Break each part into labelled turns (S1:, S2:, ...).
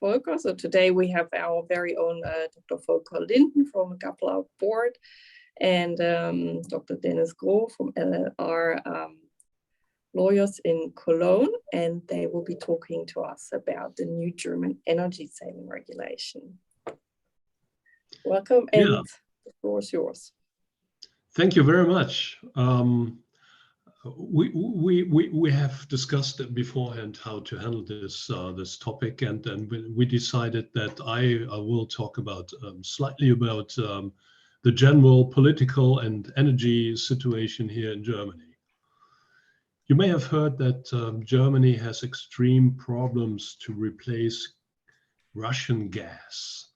S1: Volker. So today we have our very own Dr. Volker Linden from Gapla board and Dr. Dennis Groh from LLR lawyers in Cologne, and they will be talking to us about the new German energy saving regulation. Welcome, and the floor is yours.
S2: Thank you very much. We have discussed beforehand how to handle this topic, and then we decided that I will talk about slightly about the general political and energy situation here in Germany. You may have heard that Germany has extreme problems to replace Russian gas.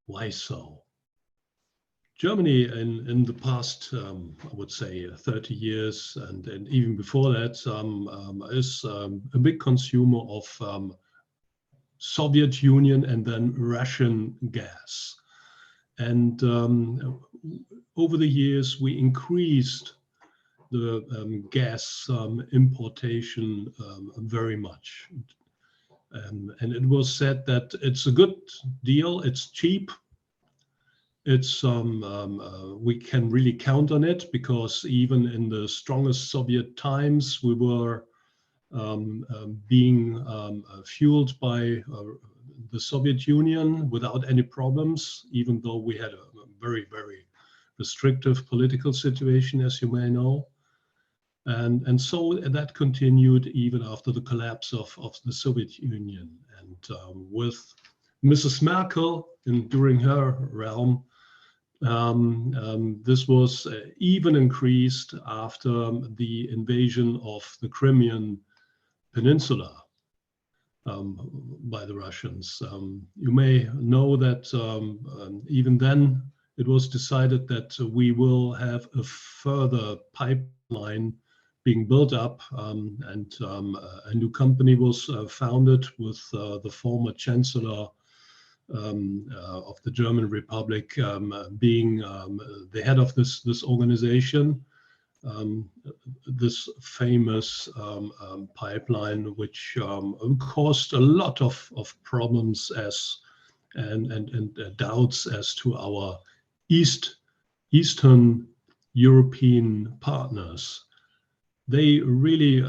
S2: Why so? Germany in the past, I would say 30 years and even before that, is a big consumer of Soviet Union and then Russian gas. And over the years, we increased the gas importation very much. And it was said that it's a good deal, it's cheap. It's we can really count on it because even in the strongest Soviet times, we were being fueled by the Soviet Union without any problems, even though we had a very, very restrictive political situation, as you may know. And so that continued even after the collapse of the Soviet Union. And with Mrs. Merkel during her realm, this was even increased after the invasion of the Crimean Peninsula by the Russians. You may know that even then it was decided that we will have a further pipeline being built up, and a new company was founded with the former Chancellor of the German Republic being the head of this organization, this famous pipeline, which caused a lot of problems and doubts as to our Eastern European partners. They really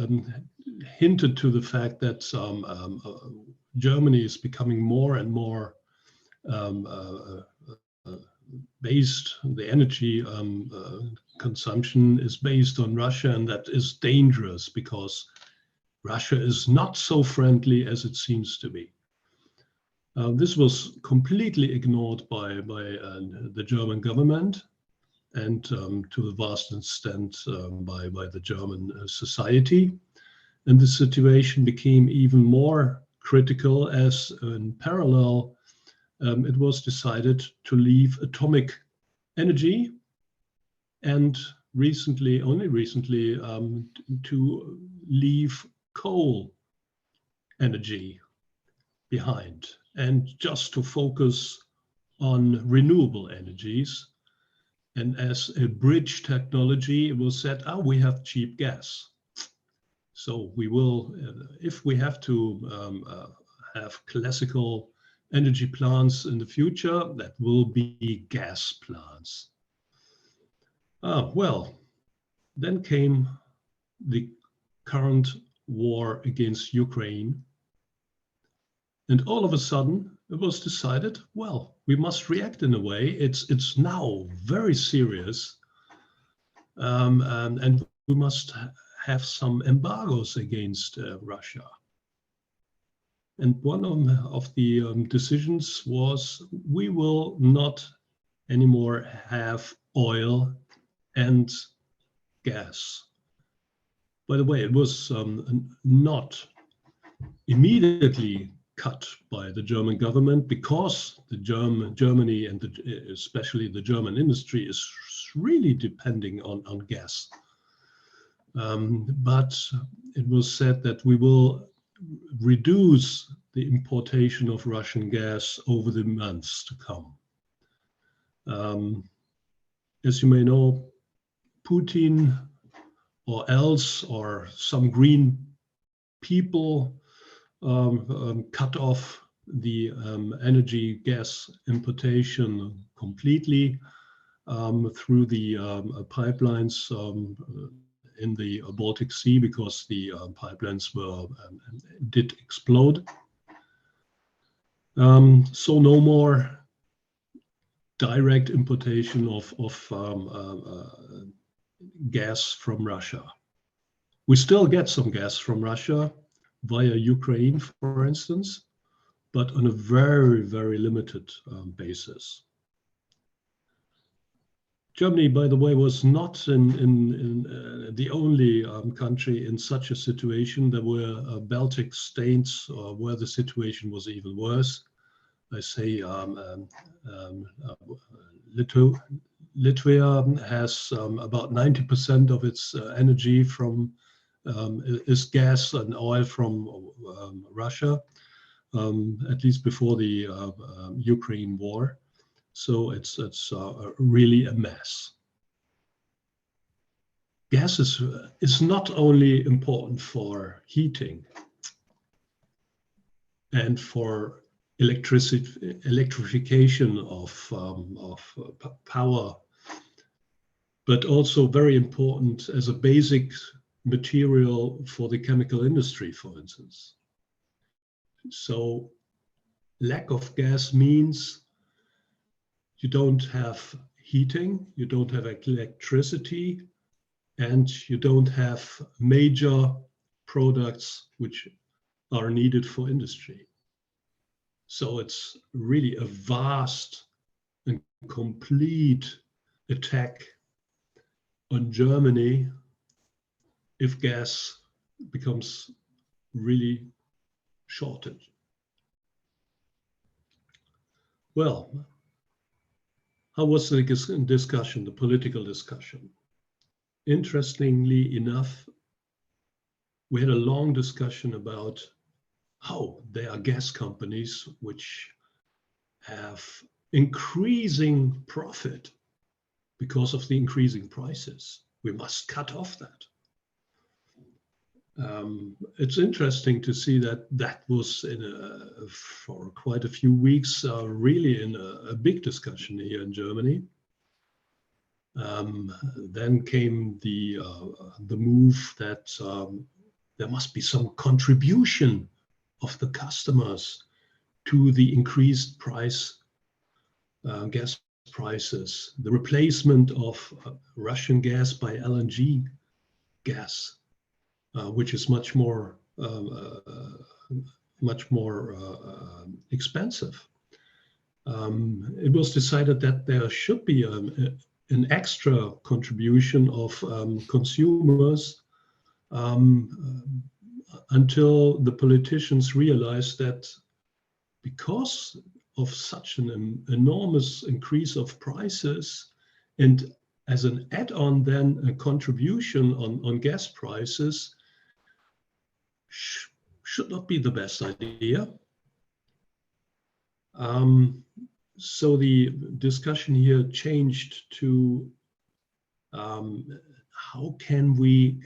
S2: hinted to the fact that Germany is becoming more and more the energy consumption is based on Russia, and that is dangerous because Russia is not so friendly as it seems to be. This was completely ignored by the German government and to a vast extent by the German society. And the situation became even more critical as in parallel it was decided to leave atomic energy and only recently, to leave coal energy behind and just to focus on renewable energies. And as a bridge technology, it was said, we have cheap gas. So we will, if we have to have classical energy plants in the future, that will be gas plants. Well, then came the current war against Ukraine. And all of a sudden, it was decided, well, we must react in a way. It's now very serious. And we must have some embargoes against Russia. And one of the decisions was we will not anymore have oil and gas. By the way, it was not immediately cut by the German government because the Germany and especially the German industry is really depending on gas. But it was said that we will reduce the importation of Russian gas over the months to come. As you may know, Putin or some green people cut off the energy gas importation completely through the pipelines in the Baltic Sea, because the pipelines did explode. So no more direct importation of gas from Russia. We still get some gas from Russia via Ukraine, for instance, but on a very, very limited basis. Germany, by the way, was not the only country in such a situation. There were Baltic states where the situation was even worse. I say Latvia has about 90% of its energy from is gas and oil from Russia, at least before the Ukraine war. So it's really a mess. Gas is not only important for heating and for electrification of power, but also very important as a basic material for the chemical industry, for instance. So lack of gas means you don't have heating, you don't have electricity, and you don't have major products which are needed for industry. So it's really a vast and complete attack on Germany if gas becomes really shorted. Well, how was the discussion, the political discussion? Interestingly enough, we had a long discussion about how there are gas companies which have increasing profit because of the increasing prices. We must cut off that. It's interesting to see that was for quite a few weeks really in a big discussion here in Germany. Then came the move that there must be some contribution of the customers to the increased price, gas prices, the replacement of Russian gas by LNG gas, which is much more expensive. It was decided that there should be an extra contribution of consumers until the politicians realized that because of such an enormous increase of prices, and as an add-on then a contribution on gas prices should not be the best idea. So the discussion here changed to how can we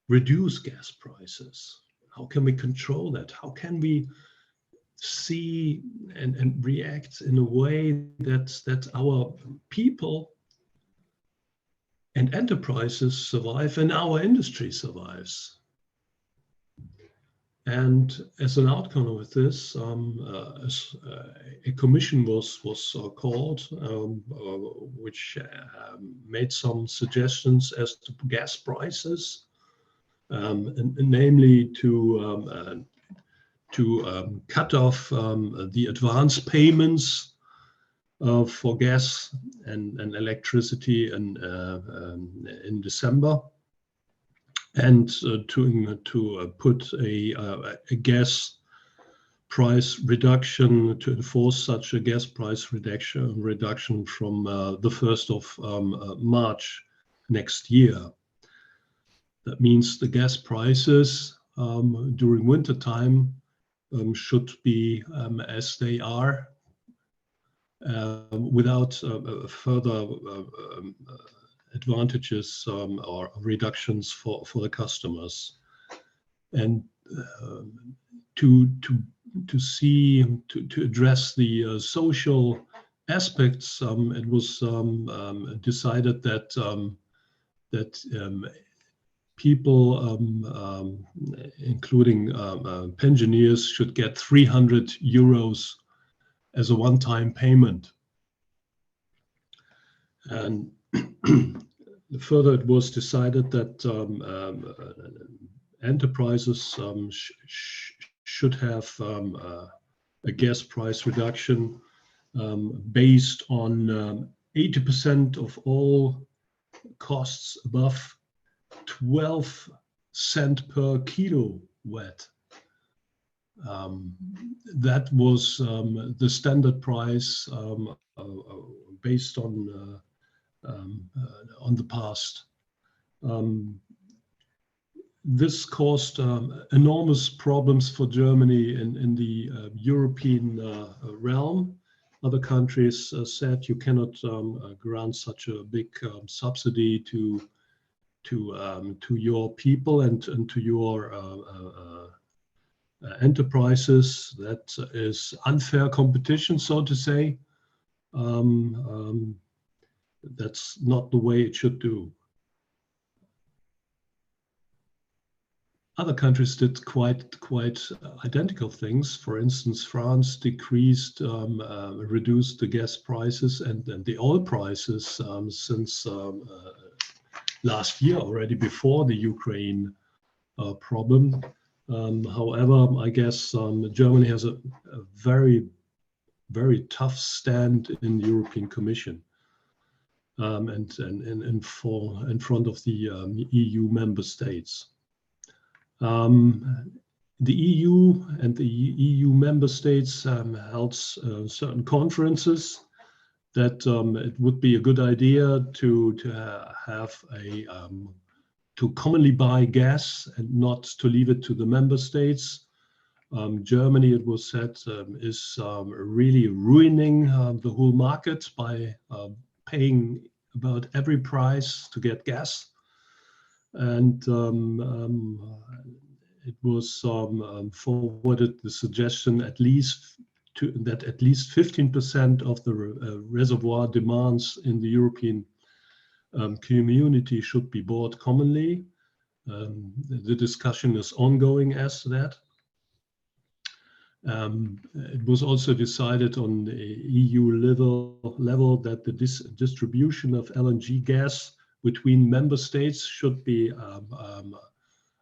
S2: reduce gas prices? How can we control that? How can we see and react in a way that our people and enterprises survive and our industry survives? And as an outcome of this, a commission was called, which made some suggestions as to gas prices, and namely to cut off the advance payments for gas and electricity in December, and to put a gas price reduction, to enforce such a gas price reduction from the 1st of March next year. That means the gas prices during winter time should be as they are, without further advantages or reductions for the customers. And to to address the social aspects, it was decided that people, including pensioners, should get 300 euros as a one-time payment. And further, it was decided that enterprises should have a gas price reduction based on 80% of all costs above 12 cents per kilowatt. That was the standard price based on the past. This caused enormous problems for Germany in the European realm. Other countries said you cannot grant such a big subsidy to your people and to your enterprises. That is unfair competition, so to say. That's not the way it should do. Other countries did quite identical things. For instance, France decreased, reduced the gas prices and the oil prices since last year, already before the Ukraine problem. However, I guess Germany has a very tough stand in the European Commission and in front of the EU member states. The EU and the EU member states held certain conferences that it would be a good idea to have to commonly buy gas and not to leave it to the member states. Germany, it was said, is really ruining the whole market by paying about every price to get gas. And it was forwarded the suggestion that at least 15% of the reservoir demands in the European community should be bought commonly. The discussion is ongoing as to that. It was also decided on the EU level that the distribution of LNG gas between member states should be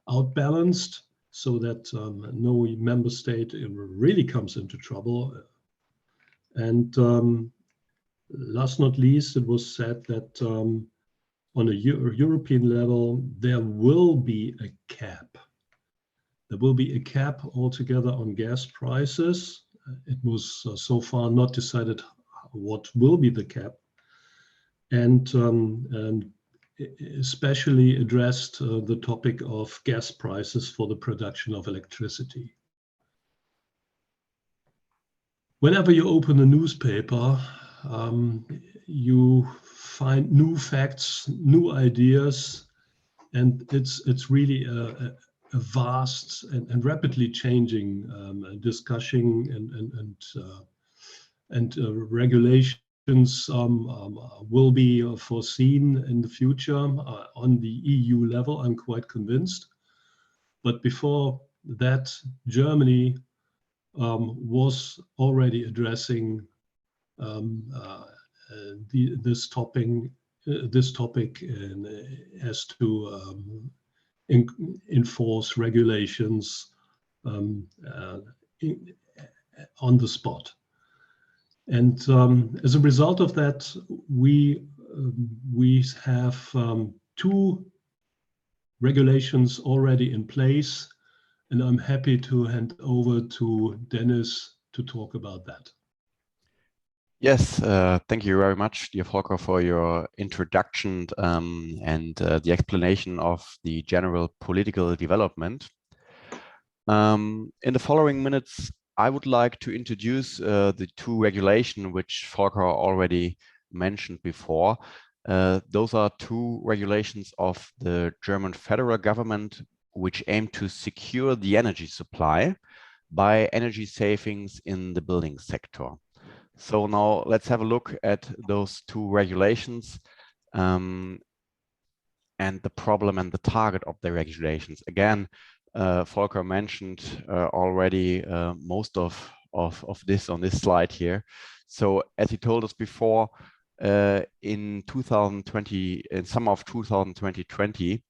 S2: outbalanced so that no member state really comes into trouble. And last not least, it was said that on a European level, there will be a cap. There will be a cap altogether on gas prices. It was so far not decided what will be the cap. And especially addressed the topic of gas prices for the production of electricity. Whenever you open a newspaper, you find new facts, new ideas, and it's really a vast and rapidly changing discussion and regulation. Will be foreseen in the future on the EU level, I'm quite convinced. But before that, Germany was already addressing this topic as to enforce regulations on the spot. And as a result of that, we have two regulations already in place, and I'm happy to hand over to Dennis to talk about that.
S3: Yes, thank you very much, dear Volker, for your introduction and the explanation of the general political development. In the following minutes, I would like to introduce the two regulations which Volker already mentioned before. Those are two regulations of the German federal government which aim to secure the energy supply. by energy savings in the building sector. So now let's have a look at those two regulations and the problem and the target of the regulations. Again, Volker mentioned already most of this on this slide here. So as he told us before, in 2020, in summer of 2020,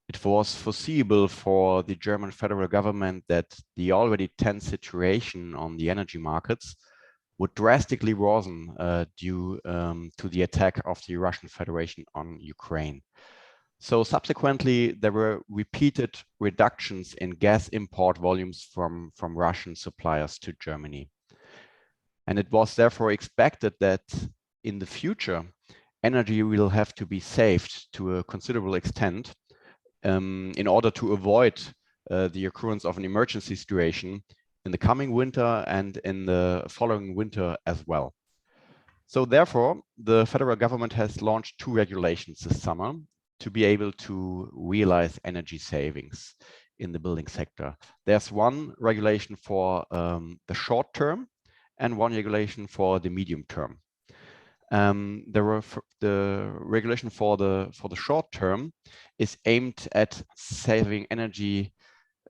S3: it was foreseeable for the German federal government that the already tense situation on the energy markets would drastically worsen due to the attack of the Russian Federation on Ukraine. So subsequently, there were repeated reductions in gas import volumes from Russian suppliers to Germany. And it was therefore expected that in the future, energy will have to be saved to a considerable extent in order to avoid the occurrence of an emergency situation in the coming winter and in the following winter as well. So therefore, the federal government has launched two regulations this summer to be able to realize energy savings in the building sector. There's one regulation for the short term and one regulation for the medium term. The regulation for the short term is aimed at saving energy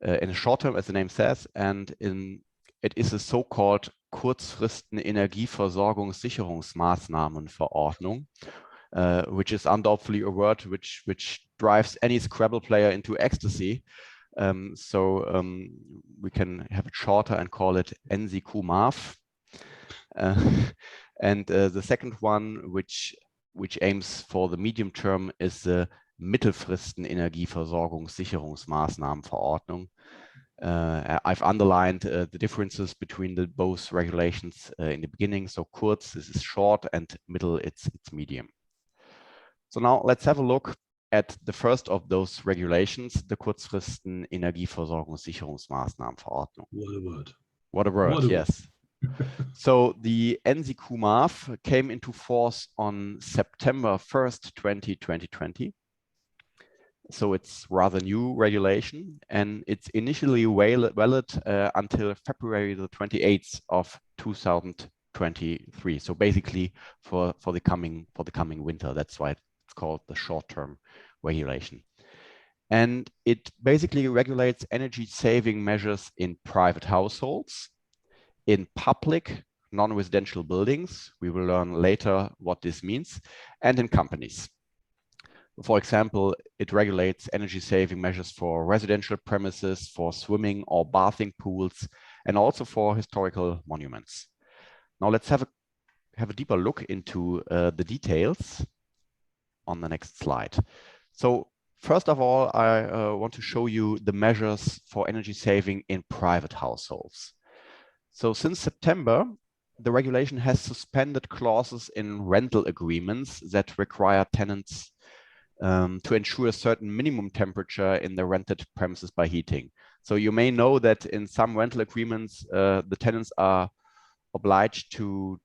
S3: in the short term, as the name says, and it is a so-called Kurzfristen-Energieversorgungssicherungsmaßnahmenverordnung, which is undoubtedly a word which drives any Scrabble player into ecstasy. We can have it shorter and call it NCQ-MAF. And the second one, which aims for the medium term, is the Mittelfristen-Energieversorgungssicherungsmaßnahmenverordnung. I've underlined the differences between both regulations in the beginning. So kurz, this is short, and middle, it's medium. So now let's have a look at the first of those regulations, the Kurzfristen-Energieversorgungssicherungsmaßnahmenverordnung.
S2: What a word.
S3: What a word, yes. So the NCQ-MAF came into force on September 1st, 2020. So it's rather new regulation, and it's initially valid until February the 28th of 2023. So basically for the coming winter. That's why it's called the short-term regulation. And it basically regulates energy saving measures in private households, in public non-residential buildings. We will learn later what this means, and in companies. For example, it regulates energy saving measures for residential premises, for swimming or bathing pools, and also for historical monuments. Now let's have a deeper look into the details on the next slide. So first of all, I want to show you the measures for energy saving in private households. So since September, the regulation has suspended clauses in rental agreements that require tenants to ensure a certain minimum temperature in the rented premises by heating. So you may know that in some rental agreements, the tenants are obliged to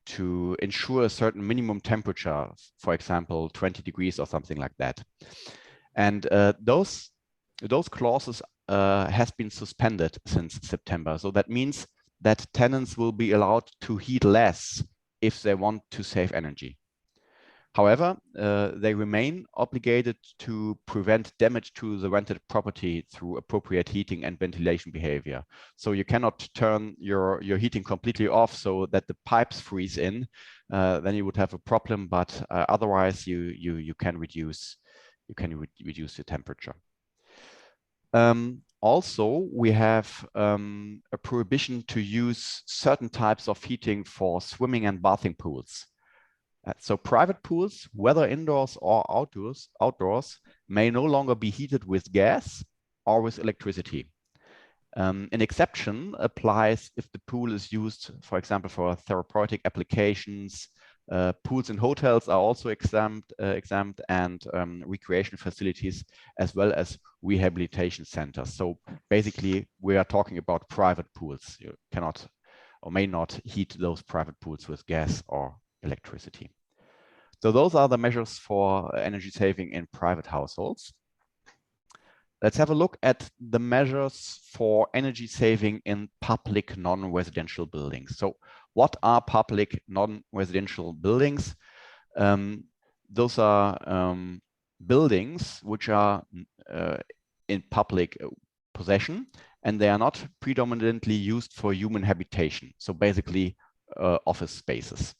S3: ensure a certain minimum temperature, for example, 20 degrees or something like that. And those clauses has been suspended since September. So that means that tenants will be allowed to heat less if they want to save energy. However, they remain obligated to prevent damage to the rented property through appropriate heating and ventilation behavior. So you cannot turn your heating completely off so that the pipes freeze in. Then you would have a problem. But otherwise, you can reduce the temperature. Also, we have a prohibition to use certain types of heating for swimming and bathing pools. So private pools, whether indoors or outdoors, may no longer be heated with gas or with electricity. An exception applies if the pool is used, for example, for therapeutic applications. Pools in hotels are also exempt, and recreation facilities, as well as rehabilitation centers. So basically, we are talking about private pools. You cannot or may not heat those private pools with gas or electricity. So those are the measures for energy saving in private households. Let's have a look at the measures for energy saving in public non-residential buildings. So what are public non-residential buildings? Those are buildings which are in public possession, and they are not predominantly used for human habitation. So basically office spaces.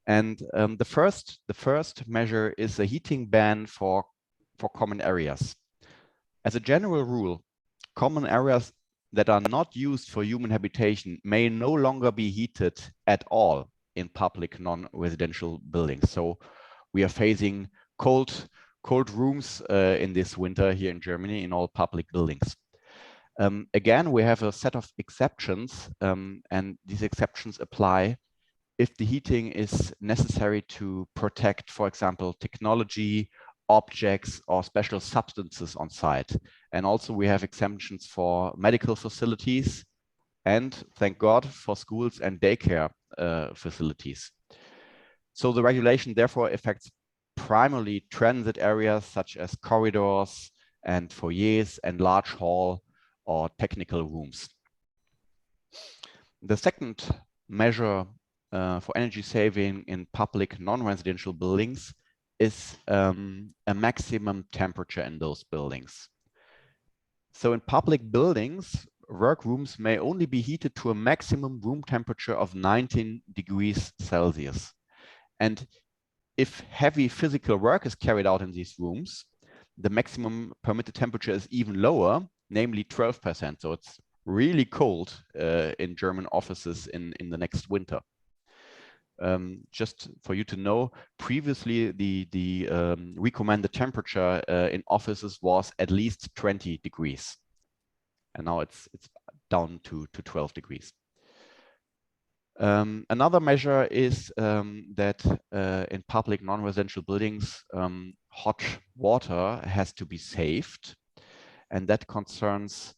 S3: And the first measure is a heating ban for common areas. As a general rule, common areas that are not used for human habitation may no longer be heated at all in public non-residential buildings. So we are facing cold rooms in this winter here in Germany in all public buildings. Again, we have a set of exceptions, and these exceptions apply if the heating is necessary to protect, for example, technology, objects, or special substances on site. And also we have exemptions for medical facilities and, thank God, for schools and daycare facilities. So the regulation therefore affects primarily transit areas such as corridors and foyers and large hall or technical rooms. The second measure for energy saving in public non-residential buildings is a maximum temperature in those buildings. So in public buildings, workrooms may only be heated to a maximum room temperature of 19 degrees Celsius. And if heavy physical work is carried out in these rooms, the maximum permitted temperature is even lower, namely 12%. So it's really cold in German offices in the next winter. Just for you to know, previously the recommended temperature in offices was at least 20 degrees, and now it's down to 12 degrees. Another measure is that in public non-residential buildings, hot water has to be saved, and that concerns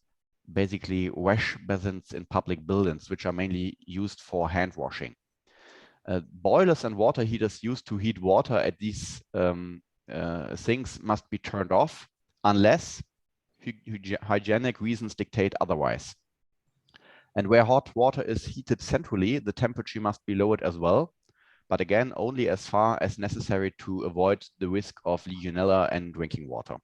S3: basically wash basins in public buildings, which are mainly used for hand washing. Boilers and water heaters used to heat water at these things must be turned off unless hygienic reasons dictate otherwise. And where hot water is heated centrally, the temperature must be lowered as well, but again, only as far as necessary to avoid the risk of Legionella and drinking water.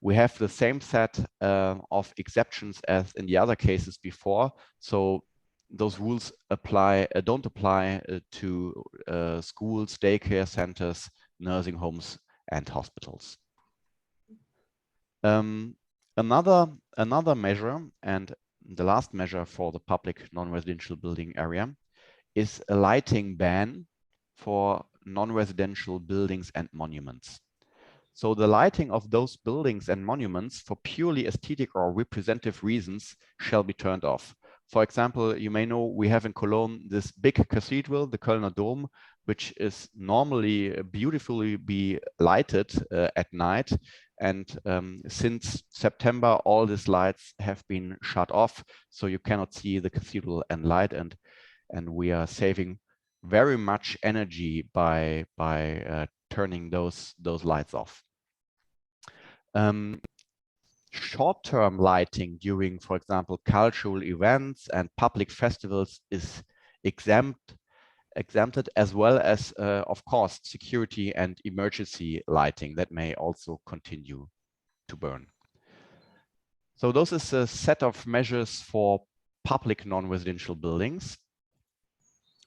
S3: We have the same set of exceptions as in the other cases before. So those rules don't apply to schools, daycare centers, nursing homes, and hospitals. Another measure, and the last measure for the public non-residential building area, is a lighting ban for non-residential buildings and monuments. So the lighting of those buildings and monuments for purely aesthetic or representative reasons shall be turned off. For example, you may know we have in Cologne this big cathedral, the Kölner Dom, which is normally beautifully be lighted at night. And since September, all these lights have been shut off, so you cannot see the cathedral and light. And we are saving very much energy by turning those lights off. Short-term lighting during, for example, cultural events and public festivals is exempted, as well as, of course, security and emergency lighting that may also continue to burn. So those is a set of measures for public non-residential buildings.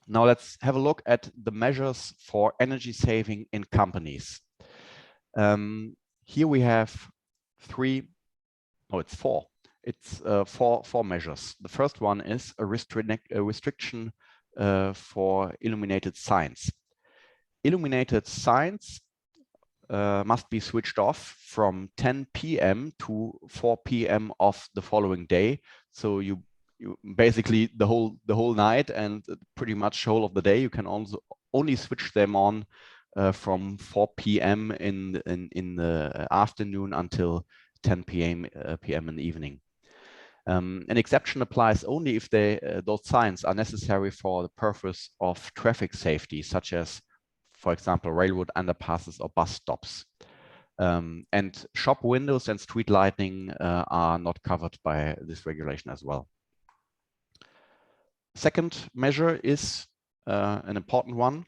S3: Now let's have a look at the measures for energy saving in companies. Here we have four measures. The first one is a restriction for illuminated signs. Illuminated signs must be switched off from 10 p.m. to 4 p.m. of the following day. So you basically the whole night and pretty much whole of the day, you can also only switch them on from 4 p.m. in the afternoon until 10 p.m. in the evening. An exception applies only if those signs are necessary for the purpose of traffic safety, such as, for example, railroad underpasses or bus stops. And shop windows and street lighting are not covered by this regulation as well. Second measure is an important one.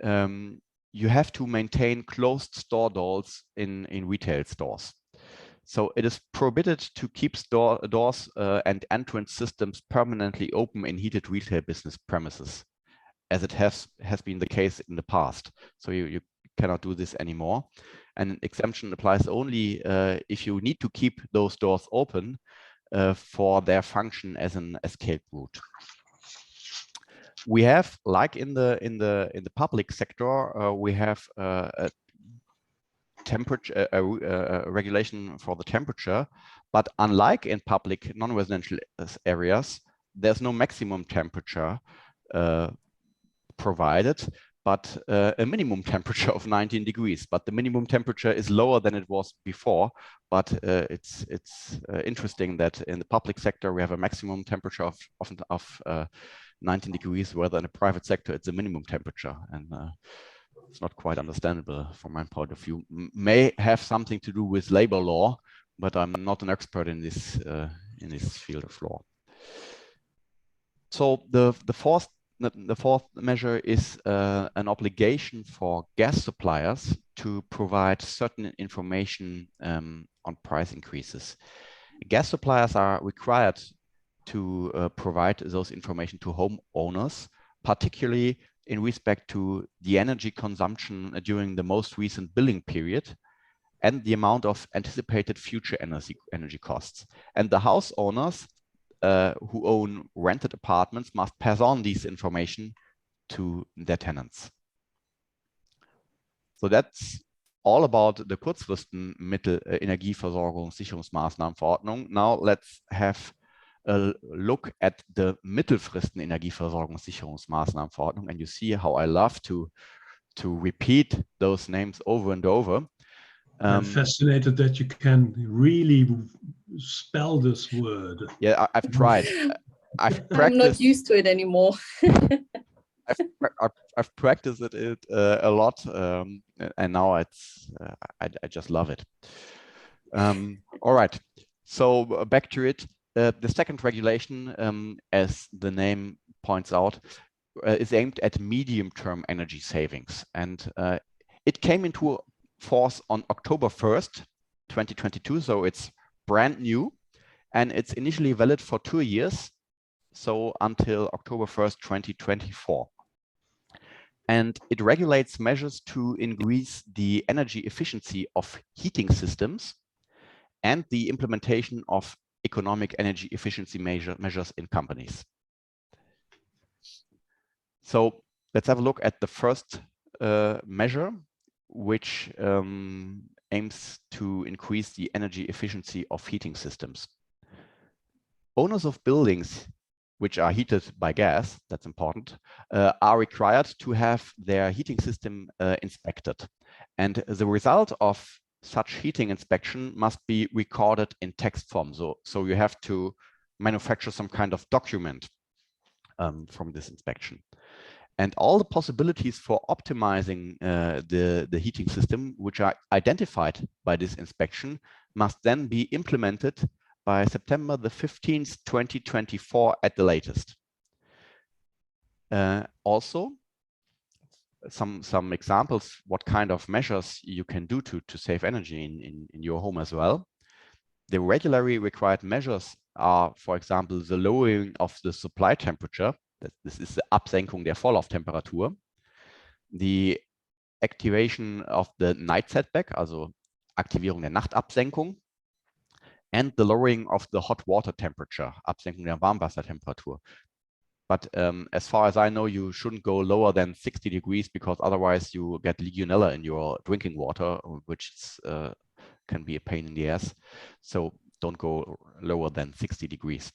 S3: You have to maintain closed store doors in retail stores. So it is prohibited to keep doors and entrance systems permanently open in heated retail business premises, as it has been the case in the past. So you cannot do this anymore. And an exemption applies only if you need to keep those doors open for their function as an escape route. We have, like in the public sector, we have a temperature regulation for the temperature, but unlike in public non-residential areas, there's no maximum temperature provided, but a minimum temperature of 19 degrees. But the minimum temperature is lower than it was before. But it's interesting that in the public sector we have a maximum temperature of 19 degrees, whether in the private sector it's a minimum temperature, and it's not quite understandable from my point of view. May have something to do with labor law, but I'm not an expert in this field of law. So the fourth measure is an obligation for gas suppliers to provide certain information on price increases. Gas suppliers are required to provide those information to homeowners, particularly in respect to the energy consumption during the most recent billing period and the amount of anticipated future energy costs. And the house owners who own rented apartments must pass on these information to their tenants. So that's all about the Kurzfristen Energieversorgungssicherungsmaßnahmenverordnung. Now let's have a look at the Mittelfristen Energieversorgungssicherungsmaßnahmenverordnung, and you see how I love to repeat those names over and over.
S2: I'm fascinated that you can really spell this word.
S3: Yeah, I've tried. I've practiced.
S1: I'm not used to it anymore.
S3: I've practiced it a lot, and now it's I just love it. All right, so back to it. The second regulation, as the name points out, is aimed at medium-term energy savings, and it came into force on October 1st, 2022. So it's brand new, and it's initially valid for 2 years, so until October 1st, 2024. And it regulates measures to increase the energy efficiency of heating systems and the implementation of economic energy efficiency measures in companies. So let's have a look at the first measure, which aims to increase the energy efficiency of heating systems. Owners of buildings which are heated by gas, that's important, are required to have their heating system inspected. And the result of such heating inspection must be recorded in text form. So you have to manufacture some kind of document from this inspection. And all the possibilities for optimizing the heating system, which are identified by this inspection, must then be implemented by September the 15th, 2024 at the latest. Also, some examples what kind of measures you can do to save energy in your home as well. The regularly required measures are, for example, the lowering of the supply temperature. This is the Absenkung der Vorlauftemperatur. The activation of the night setback, also Aktivierung der Nachtabsenkung. And the lowering of the hot water temperature, Absenkung der Warmwassertemperatur. But as far as I know, you shouldn't go lower than 60 degrees because otherwise you get Legionella in your drinking water, which can be a pain in the ass. So don't go lower than 60 degrees.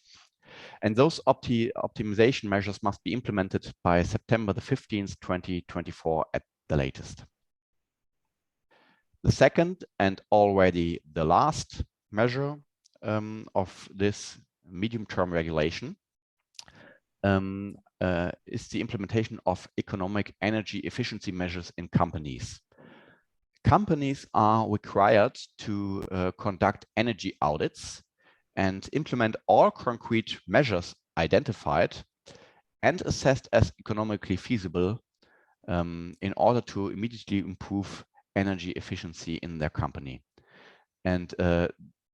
S3: And those optimization measures must be implemented by September the 15th, 2024 at the latest. The second and already the last measure of this medium-term regulation is the implementation of economic energy efficiency measures in companies. companies are required to conduct energy audits and implement all concrete measures identified and assessed as economically feasible in order to immediately improve energy efficiency in their company. And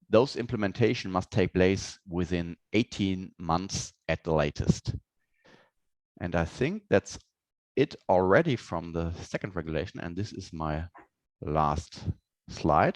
S3: those implementation must take place within 18 months at the latest. And I think that's it already from the second regulation. And this is my last slide.